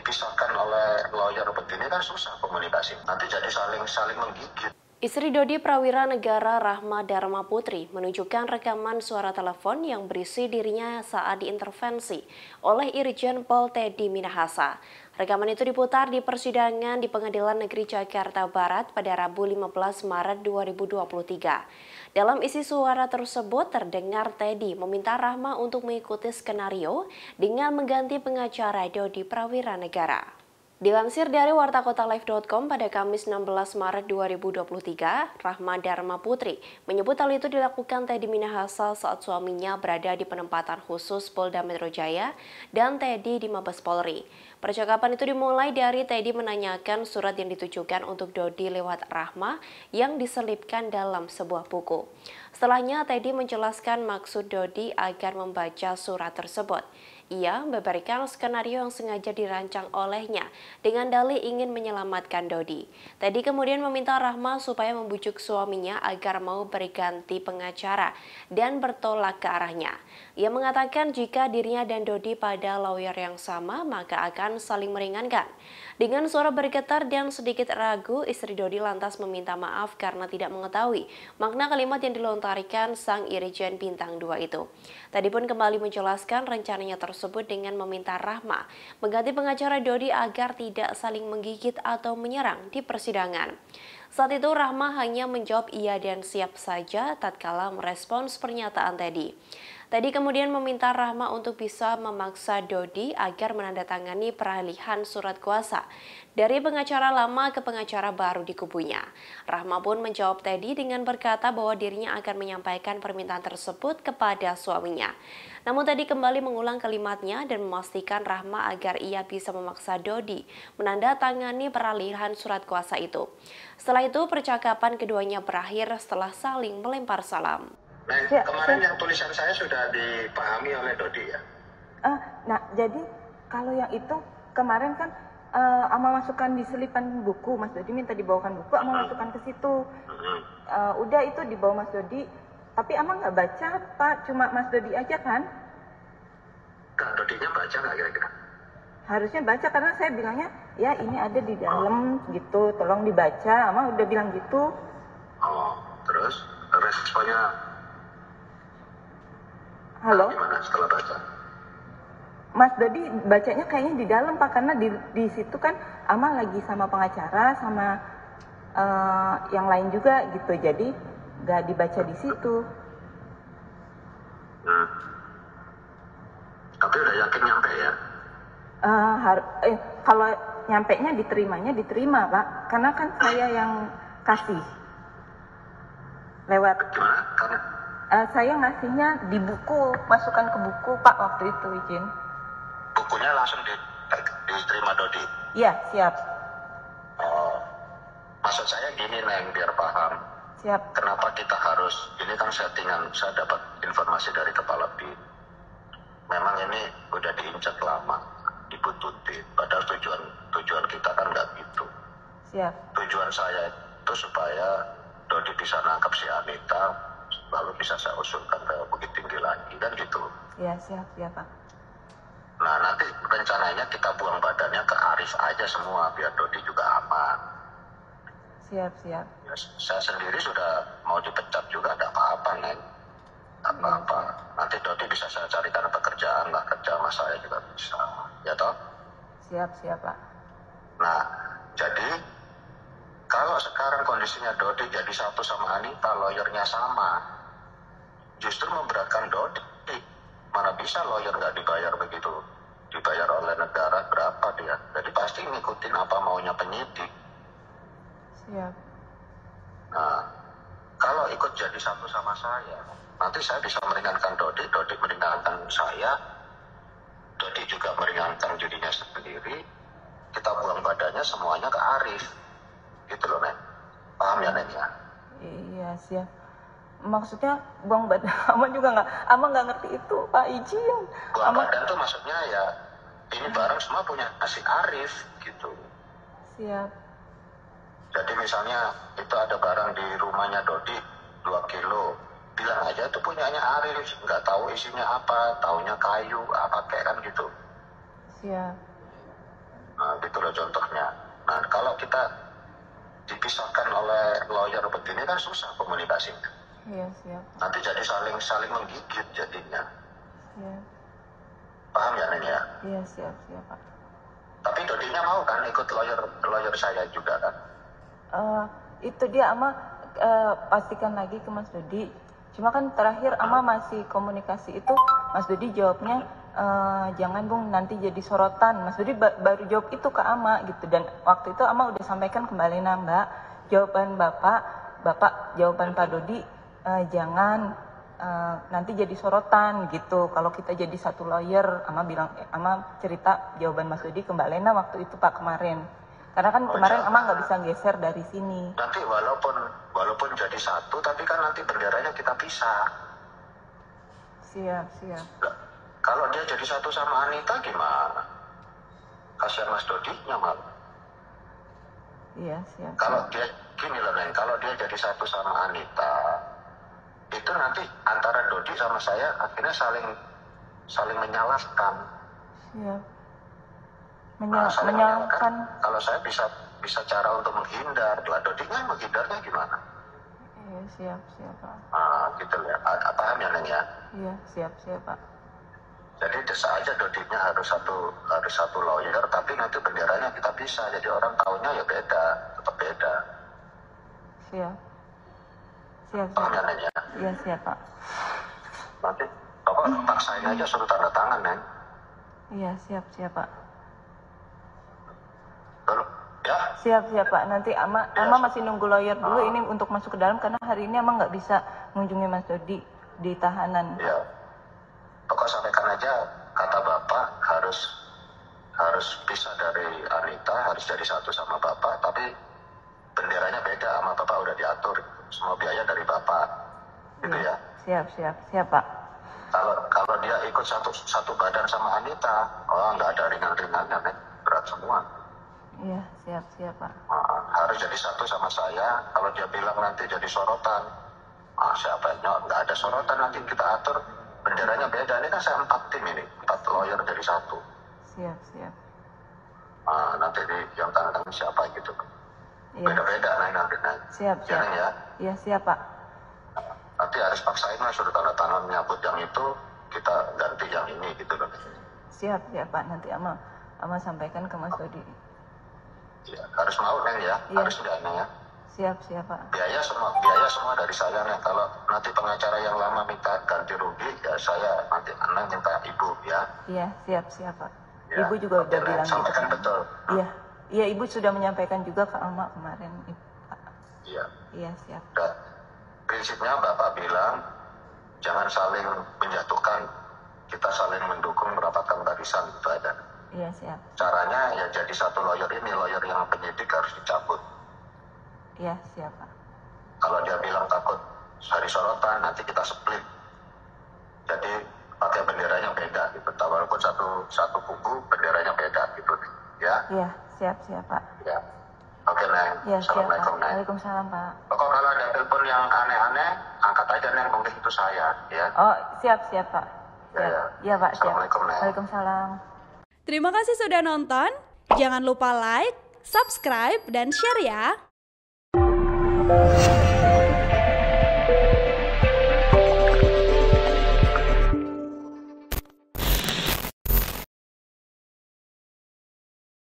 dipisahkan oleh lawyer begini kan susah komunikasi. Nanti jadi saling menggigit. Istri Dodi Prawira Negara Rahma Dharma Putri menunjukkan rekaman suara telepon yang berisi dirinya saat diintervensi oleh Irjen Pol Teddy Minahasa. Rekaman itu diputar di persidangan di Pengadilan Negeri Jakarta Barat pada Rabu 15 Maret 2023. Dalam isi suara tersebut terdengar Teddy meminta Rahma untuk mengikuti skenario dengan mengganti pengacara Dodi Prawira Negara. Dilansir dari wartakotalive.com pada Kamis 16 Maret 2023, Rahma Dharma Putri menyebut hal itu dilakukan Teddy Minahasa saat suaminya berada di penempatan khusus Polda Metro Jaya dan Teddy di Mabes Polri. Percakapan itu dimulai dari Teddy menanyakan surat yang ditujukan untuk Dodi lewat Rahma yang diselipkan dalam sebuah buku. Setelahnya Teddy menjelaskan maksud Dodi agar membaca surat tersebut. Ia memberikan skenario yang sengaja dirancang olehnya dengan dalih ingin menyelamatkan Dodi. Teddy kemudian meminta Rahma supaya membujuk suaminya agar mau berganti pengacara dan bertolak ke arahnya. Ia mengatakan jika dirinya dan Dodi pada lawyer yang sama maka akan saling meringankan. Dengan suara bergetar dan sedikit ragu, istri Dodi lantas meminta maaf karena tidak mengetahui makna kalimat yang dilontarkan sang Irjen Bintang 2 itu. Teddy pun kembali menjelaskan rencananya tersebut dengan meminta Rahma mengganti pengacara Dodi agar tidak saling menggigit atau menyerang di persidangan. Saat itu Rahma hanya menjawab iya dan siap saja tatkala merespons pernyataan Teddy. Teddy kemudian meminta Rahma untuk bisa memaksa Dodi agar menandatangani peralihan surat kuasa dari pengacara lama ke pengacara baru di kubunya. Rahma pun menjawab Teddy dengan berkata bahwa dirinya akan menyampaikan permintaan tersebut kepada suaminya. Namun Teddy kembali mengulang kalimatnya dan memastikan Rahma agar ia bisa memaksa Dodi menandatangani peralihan surat kuasa itu. Setelah itu percakapan keduanya berakhir setelah saling melempar salam. Nah, kemarin yang tulisan saya sudah dipahami oleh Dodi ya? Nah, jadi kalau yang itu kemarin kan Ama masukkan di selipan buku, Mas Dodi minta dibawakan buku, Ama masukkan ke situ. Udah itu dibawa Mas Dodi, tapi Ama nggak baca Pak, cuma Mas Dodi aja kan? Kak Dodinya baca nggak kira-kira? Harusnya baca karena saya bilangnya, ya ini ada di dalam gitu, tolong dibaca, Ama udah bilang gitu. Oh, terus responnya? Halo? Gimana setelah baca? Mas Dodi bacanya kayaknya di dalam Pak, karena di situ kan Ama lagi sama pengacara sama yang lain juga gitu, jadi nggak dibaca di situ. Tapi udah yakin nyampe ya? Kalau nyampenya diterima Pak, karena kan saya yang kasih lewat. Gimana? Karena saya ngasihnya di buku, masukkan ke buku Pak waktu itu izin. bukunya langsung diterima Dodi? Iya, siap. Oh, maksud saya gini Neng, biar paham. Siap. Kenapa kita harus, ini kan settingan, saya dapat informasi dari kepala BIN. Memang ini udah diincar lama, dibuntutin. Padahal tujuan kita kan nggak gitu. Siap. Tujuan saya itu supaya Dodi bisa nangkap si Anita, lalu bisa saya usulkan ke Bukit Tinggi lagi, kan gitu. Iya, siap Pak. Nah, nanti rencananya kita buang badannya ke Arif aja semua, biar Dodi juga aman. Siap. Ya, saya sendiri sudah mau dipecat juga, ada apa-apa, Neng. Apa-apa. Nanti Dodi bisa saya carikan pekerjaan lah, kerja sama saya juga bisa. Ya toh? Siap Pak. Nah, jadi kalau sekarang kondisinya Dodi jadi satu sama Anita, lawyernya sama, justru memberatkan Dodi. Mana bisa lawyer nggak dibayar begitu? Dibayar oleh negara berapa dia? Jadi pasti ngikutin apa maunya penyidik. Siap. Nah, kalau ikut jadi satu sama saya, nanti saya bisa meringankan Dodi meringankan saya, Dodi juga meringankan dirinya sendiri, kita buang badannya semuanya ke Arif. Gitu loh, Nen. Paham ya, Nen ya? Iya, siap. Maksudnya buang badan, Ama nggak ngerti itu Pak, izin. Buang badan tuh maksudnya ya, ini barang semua punya si Arif, gitu. Siap. Jadi misalnya itu ada barang di rumahnya Dodi 2 kilo, bilang aja itu punyanya Arif, nggak tahu isinya apa, taunya kayu apa kayak kan gitu. Siap. Nah, dengan lawyer begini kan susah komunikasinya. Iya, siap. Nanti jadi saling menggigit jadinya. Iya. Paham ya Neng ya? Iya, siap Pak. Tapi Dodinya mau kan ikut lawyer saya juga kan? Itu dia Ama pastikan lagi ke Mas Dodi. Cuma kan terakhir Ama masih komunikasi itu, Mas Dodi jawabnya jangan Bung, nanti jadi sorotan. Mas Dodi baru jawab itu ke Ama gitu, dan waktu itu Ama udah sampaikan kembali Mbak, jawaban Bapak jawaban Pak Dodi jangan nanti jadi sorotan gitu. Kalau kita jadi satu lawyer, Ama cerita jawaban Mas Dodi ke Mbak Lena waktu itu Pak kemarin. Karena kan kemarin Ama nggak bisa geser dari sini. Nanti walaupun jadi satu, tapi kan nanti benderanya kita pisah. Siap. Kalau dia jadi satu sama Anita gimana? Kasihan Mas Dodinya malah. Iya, siap. Kalau dia gini loh Neng, kalau dia jadi satu sama Anita, itu nanti antara Dodi sama saya akhirnya saling menyalahkan. Siap. Saling Menyalahkan. Kalau saya bisa cara untuk menghindar, lah Dodinya menghindarnya gimana? Iya, siap Pak. Gitu ya. Paham ya Neng ya? Iya, siap Pak. Jadi desa aja Dodinya harus satu lawyer, tapi nanti benderanya kita pisah, jadi orang taunya ya beda, tetap beda. Siap. Paham ya Neng ya? Iya, siap Pak. Nanti Bapak paksain aja suruh tanda tangan Neng. Iya, siap Pak. Ya? Siap Pak. Nanti Ama masih nunggu lawyer dulu ini untuk masuk ke dalam, karena hari ini Ama nggak bisa mengunjungi Mas Dodi di tahanan. Iya. Pokok sampaikan aja kata Bapak harus pisah dari Anita, harus jadi satu sama Bapak, tapi benderanya beda sama Bapak udah diatur, semua biaya dari Bapak. Gitu ya. Siap Pak. Kalau dia ikut satu badan sama Anita, nggak ada ringan-ringannya, Nek. Berat semua. Iya, siap Pak. Harus jadi satu sama saya. Kalau dia bilang nanti jadi sorotan, siapa yang nggak ada sorotan, nanti kita atur benderanya beda. Ini kan saya 4 tim ini, 4 lawyer jadi satu. Siap. Nanti yang tangan siapa gitu. Iya. Beda-beda nanti. Siap. Ya? Iya, siap Pak. Nanti harus paksain lah suruh tanda tangan nyabut yang itu, kita ganti yang ini gitu loh. Siap Pak. Nanti Ama sampaikan ke Mas Dodi. Ya, harus mau Neng ya, Iya. harus enggak Neng ya. Siap Pak. Biaya semua dari saya Neng. Kalau nanti pengacara yang lama minta ganti rugi, ya saya nanti Neng minta Ibu ya. Iya, siap Pak. Ya. Ibu juga udah bilang sampaikan gitu. Betul. Iya, Ibu sudah menyampaikan juga ke Ama kemarin. Iya. Iya, siap. Dan prinsipnya Bapak bilang jangan saling menjatuhkan, kita saling mendukung, merapatkan barisan itu aja. Iya, siap. Caranya ya jadi satu lawyer ini, lawyer yang penyidik harus dicabut. Iya, siap Pak. Kalau dia bilang takut hari sorotan, nanti kita split. Jadi pakai benderanya beda gitu. Walaupun satu kubu benderanya beda gitu. Ya? Iya, siap Pak. Ya. Oke Neng. Iya, siap Pak. Assalamualaikum Neng. Waalaikumsalam Pak. Pokok kalau ada telepon yang aneh-aneh, angkat aja Neng, mungkin itu saya ya. Oh, siap Pak. Ya. Iya Pak, siap. Assalamualaikum Neng. Waalaikumsalam. Terima kasih sudah nonton. Jangan lupa like, subscribe, dan share ya.